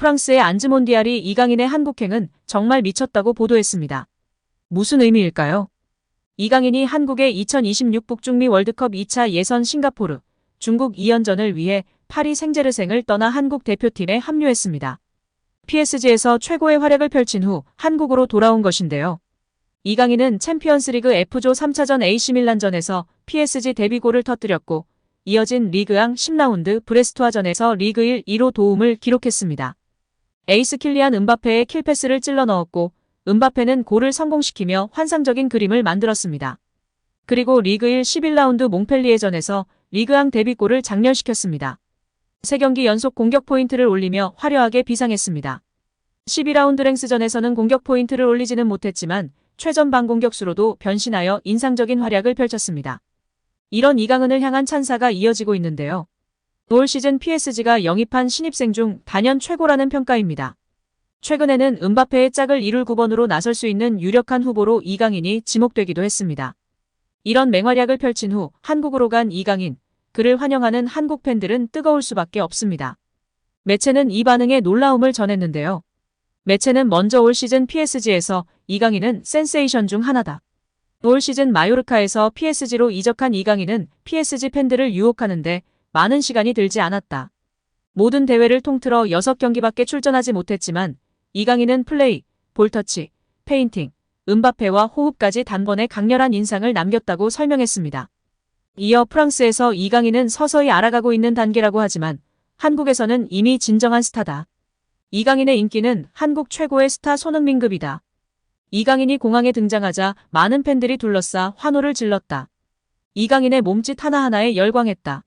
프랑스의 안즈몬디알이 이강인의 한국행은 정말 미쳤다고 보도했습니다. 무슨 의미일까요? 이강인이 한국의 2026 북중미 월드컵 2차 예선 싱가포르, 중국 2연전을 위해 파리 생제르생을 떠나 한국 대표팀에 합류했습니다. PSG에서 최고의 활약을 펼친 후 한국으로 돌아온 것인데요. 이강인은 챔피언스리그 F조 3차전 AC밀란전에서 PSG 데뷔골을 터뜨렸고 이어진 리그앙 10라운드 브레스토아전에서 리그 1, 2로 도움을 기록했습니다. 에이스 킬리안 은바페의 킬패스를 찔러 넣었고 은바페는 골을 성공시키며 환상적인 그림을 만들었습니다. 그리고 리그 1 11라운드 몽펠리에전에서 리그앙 데뷔골을 장렬시켰습니다. 3경기 연속 공격 포인트를 올리며 화려하게 비상했습니다. 12라운드 랭스전에서는 공격 포인트를 올리지는 못했지만 최전방 공격수로도 변신하여 인상적인 활약을 펼쳤습니다. 이런 이강인을 향한 찬사가 이어지고 있는데요. 올 시즌 PSG가 영입한 신입생 중 단연 최고라는 평가입니다. 최근에는 은바페의 짝을 이룰 9번으로 나설 수 있는 유력한 후보로 이강인이 지목되기도 했습니다. 이런 맹활약을 펼친 후 한국으로 간 이강인, 그를 환영하는 한국 팬들은 뜨거울 수밖에 없습니다. 매체는 이 반응에 놀라움을 전했는데요. 매체는 먼저 올 시즌 PSG에서 이강인은 센세이션 중 하나다. 올 시즌 마요르카에서 PSG로 이적한 이강인은 PSG 팬들을 유혹하는데 많은 시간이 들지 않았다. 모든 대회를 통틀어 6경기밖에 출전하지 못했지만 이강인은 플레이, 볼터치, 페인팅, 은바페와 호흡까지 단번에 강렬한 인상을 남겼다고 설명했습니다. 이어 프랑스에서 이강인은 서서히 알아가고 있는 단계라고 하지만 한국에서는 이미 진정한 스타다. 이강인의 인기는 한국 최고의 스타 손흥민급이다. 이강인이 공항에 등장하자 많은 팬들이 둘러싸 환호를 질렀다. 이강인의 몸짓 하나하나에 열광했다.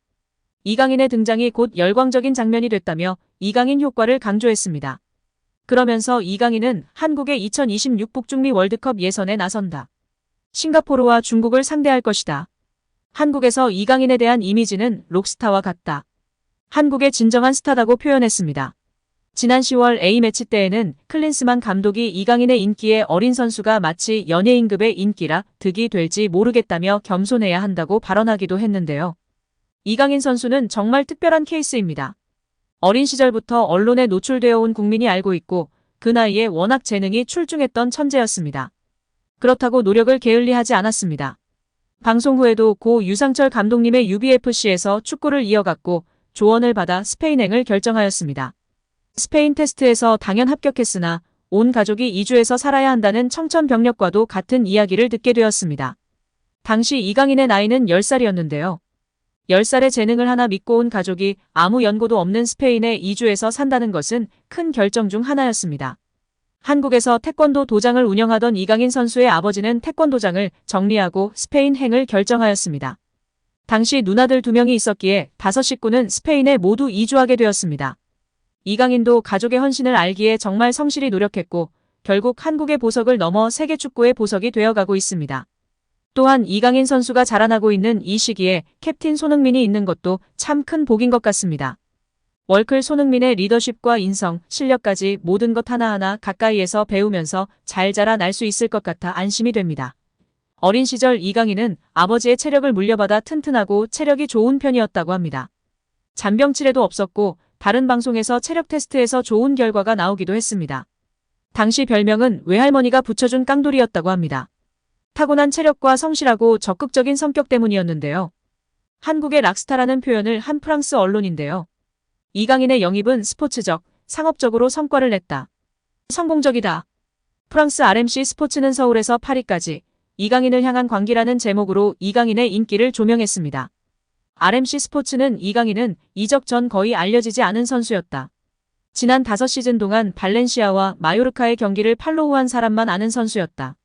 이강인의 등장이 곧 열광적인 장면이 됐다며 이강인 효과를 강조했습니다. 그러면서 이강인은 한국의 2026 북중미 월드컵 예선에 나선다. 싱가포르와 중국을 상대할 것이다. 한국에서 이강인에 대한 이미지는 록스타와 같다. 한국의 진정한 스타다고 표현했습니다. 지난 10월 A매치 때에는 클린스만 감독이 이강인의 인기에 어린 선수가 마치 연예인급의 인기라 득이 될지 모르겠다며 겸손해야 한다고 발언하기도 했는데요. 이강인 선수는 정말 특별한 케이스입니다. 어린 시절부터 언론에 노출되어 온 국민이 알고 있고 그 나이에 워낙 재능이 출중했던 천재였습니다. 그렇다고 노력을 게을리하지 않았습니다. 방송 후에도 고 유상철 감독님의 UBFC에서 축구를 이어갔고 조언을 받아 스페인행을 결정하였습니다. 스페인 테스트에서 당연 합격했으나 온 가족이 이주해서 살아야 한다는 청천벽력과도 같은 이야기를 듣게 되었습니다. 당시 이강인의 나이는 10살이었는데요. 10살의 재능을 하나 믿고 온 가족이 아무 연고도 없는 스페인에 이주해서 산다는 것은 큰 결정 중 하나였습니다. 한국에서 태권도 도장을 운영하던 이강인 선수의 아버지는 태권도장을 정리하고 스페인행을 결정하였습니다. 당시 누나들 2명이 있었기에 5 식구는 스페인에 모두 이주하게 되었습니다. 이강인도 가족의 헌신을 알기에 정말 성실히 노력했고 결국 한국의 보석을 넘어 세계 축구의 보석이 되어가고 있습니다. 또한 이강인 선수가 자라나고 있는 이 시기에 캡틴 손흥민이 있는 것도 참 큰 복인 것 같습니다. 월클 손흥민의 리더십과 인성, 실력까지 모든 것 하나하나 가까이에서 배우면서 잘 자라날 수 있을 것 같아 안심이 됩니다. 어린 시절 이강인은 아버지의 체력을 물려받아 튼튼하고 체력이 좋은 편이었다고 합니다. 잔병치레도 없었고 다른 방송에서 체력 테스트에서 좋은 결과가 나오기도 했습니다. 당시 별명은 외할머니가 붙여준 깡돌이였다고 합니다. 타고난 체력과 성실하고 적극적인 성격 때문이었는데요. 한국의 락스타라는 표현을 한 프랑스 언론인데요. 이강인의 영입은 스포츠적, 상업적으로 성과를 냈다. 성공적이다. 프랑스 RMC 스포츠는 서울에서 파리까지 이강인을 향한 광기라는 제목으로 이강인의 인기를 조명했습니다. RMC 스포츠는 이강인은 이적 전 거의 알려지지 않은 선수였다. 지난 5시즌 동안 발렌시아와 마요르카의 경기를 팔로우한 사람만 아는 선수였다.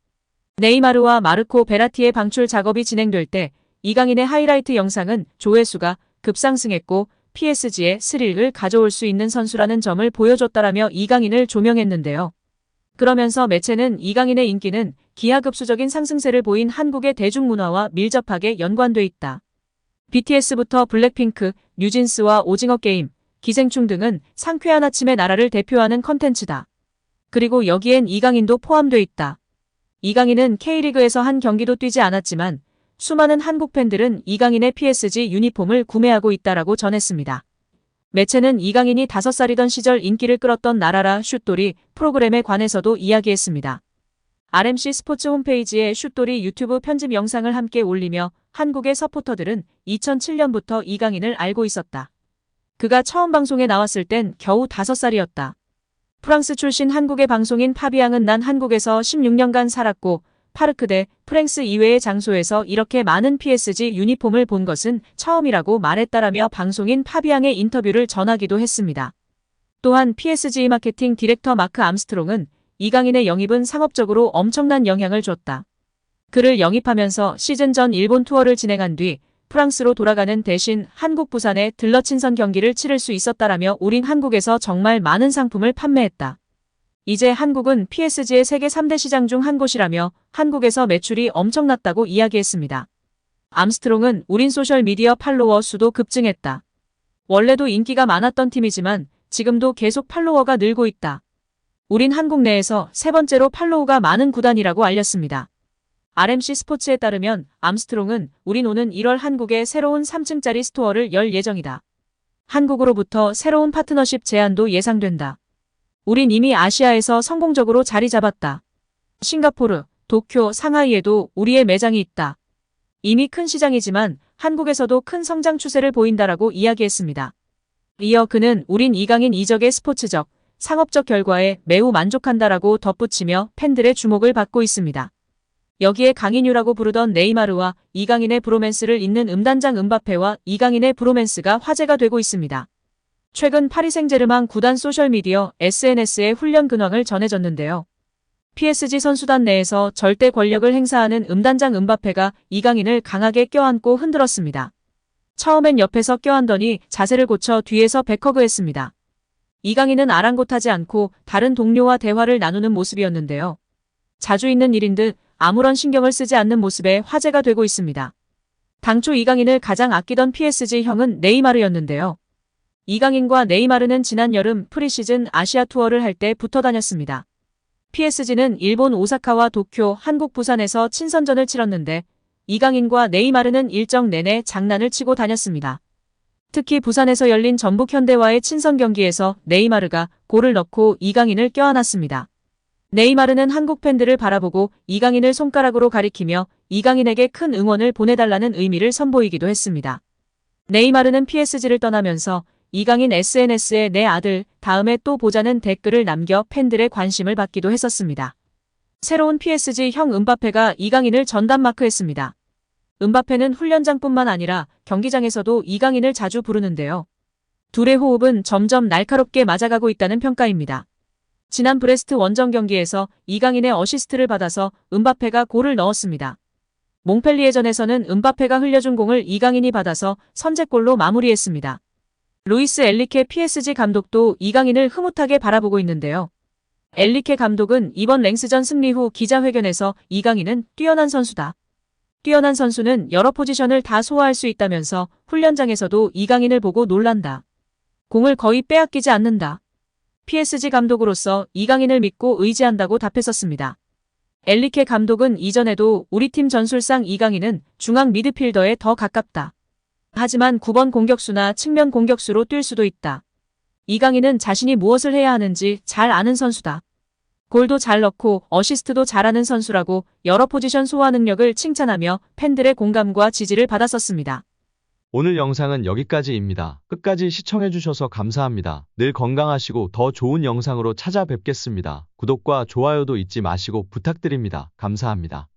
네이마르와 마르코 베라티의 방출 작업이 진행될 때 이강인의 하이라이트 영상은 조회수가 급상승했고 PSG에 스릴을 가져올 수 있는 선수라는 점을 보여줬다라며 이강인을 조명했는데요. 그러면서 매체는 이강인의 인기는 기하급수적인 상승세를 보인 한국의 대중문화와 밀접하게 연관돼 있다. BTS부터 블랙핑크, 뉴진스와 오징어 게임, 기생충 등은 상쾌한 아침의 나라를 대표하는 컨텐츠다. 그리고 여기엔 이강인도 포함돼 있다. 이강인은 K리그에서 한 경기도 뛰지 않았지만 수많은 한국 팬들은 이강인의 PSG 유니폼을 구매하고 있다라고 전했습니다. 매체는 이강인이 5살이던 시절 인기를 끌었던 나라라 슛돌이 프로그램에 관해서도 이야기했습니다. RMC 스포츠 홈페이지에 슛돌이 유튜브 편집 영상을 함께 올리며 한국의 서포터들은 2007년부터 이강인을 알고 있었다. 그가 처음 방송에 나왔을 땐 겨우 5살이었다. 프랑스 출신 한국의 방송인 파비앙은 난 한국에서 16년간 살았고 파르크 대 프랑스 이외의 장소에서 이렇게 많은 PSG 유니폼을 본 것은 처음이라고 말했다라며 방송인 파비앙의 인터뷰를 전하기도 했습니다. 또한 PSG 마케팅 디렉터 마크 암스트롱은 이강인의 영입은 상업적으로 엄청난 영향을 줬다. 그를 영입하면서 시즌 전 일본 투어를 진행한 뒤 프랑스로 돌아가는 대신 한국 부산에 들러 친선 경기를 치를 수 있었다라며 우린 한국에서 정말 많은 상품을 판매했다. 이제 한국은 PSG의 세계 3대 시장 중 한 곳이라며 한국에서 매출이 엄청났다고 이야기했습니다. 암스트롱은 우린 소셜미디어 팔로워 수도 급증했다. 원래도 인기가 많았던 팀이지만 지금도 계속 팔로워가 늘고 있다. 우린 한국 내에서 3번째로 팔로우가 많은 구단이라고 알렸습니다. RMC 스포츠에 따르면 암스트롱은 우린 오는 1월 한국에 새로운 3층짜리 스토어를 열 예정이다. 한국으로부터 새로운 파트너십 제안도 예상된다. 우린 이미 아시아에서 성공적으로 자리 잡았다. 싱가포르, 도쿄, 상하이에도 우리의 매장이 있다. 이미 큰 시장이지만 한국에서도 큰 성장 추세를 보인다라고 이야기했습니다. 이어 그는 우린 이강인 이적의 스포츠적, 상업적 결과에 매우 만족한다라고 덧붙이며 팬들의 주목을 받고 있습니다. 여기에 강인유라고 부르던 네이마르와 이강인의 브로맨스를 잇는 음단장 음바페와 이강인의 브로맨스가 화제가 되고 있습니다. 최근 파리 생제르맹 구단 소셜미디어 SNS에 훈련 근황을 전해졌는데요. PSG 선수단 내에서 절대 권력을 행사하는 음단장 음바페가 이강인을 강하게 껴안고 흔들었습니다. 처음엔 옆에서 껴안더니 자세를 고쳐 뒤에서 백허그했습니다. 이강인은 아랑곳하지 않고 다른 동료와 대화를 나누는 모습이었는데요. 자주 있는 일인 듯 아무런 신경을 쓰지 않는 모습에 화제가 되고 있습니다. 당초 이강인을 가장 아끼던 PSG 형은 네이마르였는데요. 이강인과 네이마르는 지난 여름 프리시즌 아시아 투어를 할 때 붙어 다녔습니다. PSG는 일본 오사카와 도쿄, 한국 부산에서 친선전을 치렀는데 이강인과 네이마르는 일정 내내 장난을 치고 다녔습니다. 특히 부산에서 열린 전북 현대와의 친선 경기에서 네이마르가 골을 넣고 이강인을 껴안았습니다. 네이마르는 한국 팬들을 바라보고 이강인을 손가락으로 가리키며 이강인에게 큰 응원을 보내달라는 의미를 선보이기도 했습니다. 네이마르는 PSG를 떠나면서 이강인 SNS에 내 아들, 다음에 또 보자는 댓글을 남겨 팬들의 관심을 받기도 했었습니다. 새로운 PSG 형 음바페가 이강인을 전담 마크했습니다. 음바페는 훈련장뿐만 아니라 경기장에서도 이강인을 자주 부르는데요. 둘의 호흡은 점점 날카롭게 맞아가고 있다는 평가입니다. 지난 브레스트 원정 경기에서 이강인의 어시스트를 받아서 음바페가 골을 넣었습니다. 몽펠리에전에서는 음바페가 흘려준 공을 이강인이 받아서 선제골로 마무리했습니다. 루이스 엘리케 PSG 감독도 이강인을 흐뭇하게 바라보고 있는데요. 엘리케 감독은 이번 랭스전 승리 후 기자회견에서 이강인은 뛰어난 선수다. 뛰어난 선수는 여러 포지션을 다 소화할 수 있다면서 훈련장에서도 이강인을 보고 놀란다. 공을 거의 빼앗기지 않는다. PSG 감독으로서 이강인을 믿고 의지한다고 답했었습니다. 엘리케 감독은 이전에도 우리 팀 전술상 이강인은 중앙 미드필더에 더 가깝다. 하지만 9번 공격수나 측면 공격수로 뛸 수도 있다. 이강인은 자신이 무엇을 해야 하는지 잘 아는 선수다. 골도 잘 넣고 어시스트도 잘하는 선수라고 여러 포지션 소화 능력을 칭찬하며 팬들의 공감과 지지를 받았었습니다. 오늘 영상은 여기까지입니다. 끝까지 시청해주셔서 감사합니다. 늘 건강하시고 더 좋은 영상으로 찾아뵙겠습니다. 구독과 좋아요도 잊지 마시고 부탁드립니다. 감사합니다.